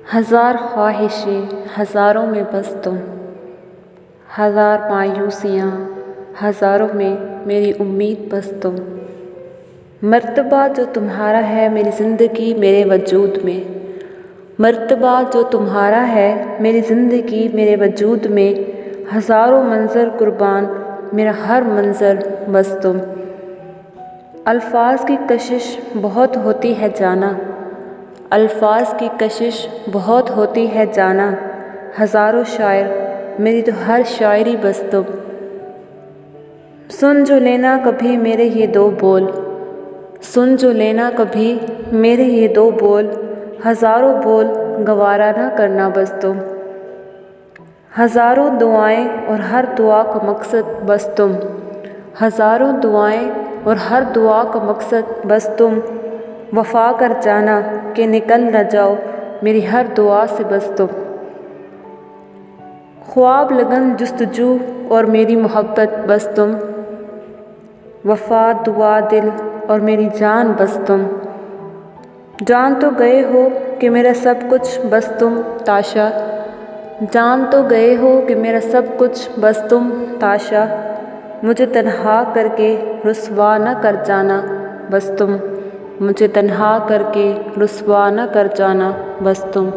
हज़ार ख्वाहिशें हज़ारों में बस तुम, हज़ार मायूसियाँ हज़ारों में मेरी उम्मीद बस तुम। मर्तबा जो तुम्हारा है मेरी ज़िंदगी मेरे वजूद में, मर्तबा जो तुम्हारा है मेरी ज़िंदगी मेरे वजूद में। हज़ारों मंज़र कुर्बान मेरा हर मंज़र बस तुम। अल्फाज की कशिश बहुत होती है जाना, अल्फाज की कशिश बहुत होती है जाना। हज़ारों शायर मेरी तो हर शायरी बस तुम। सुन जो लेना कभी मेरे ये दो बोल, सुन जो लेना कभी मेरे ये दो बोल। हज़ारों बोल गवारा ना करना बस तुम। हज़ारों दुआएं और हर दुआ का मकसद बस तुम, हज़ारों दुआएं और हर दुआ का मकसद बस तुम। वफ़ा कर जाना कि निकल न जाओ मेरी हर दुआ से बस तुम। ख्वाब लगन जुस्तजू और मेरी मोहब्बत बस तुम, वफ़ा दुआ दिल और मेरी जान बस तुम। जान तो गए हो कि मेरा सब कुछ बस तुम ताशा, जान तो गए हो कि मेरा सब कुछ बस तुम ताशा। मुझे तन्हा करके रुसवा न कर जाना बस तुम, मुझे तन्हा करके रुसवा न कर जाना बस तुम।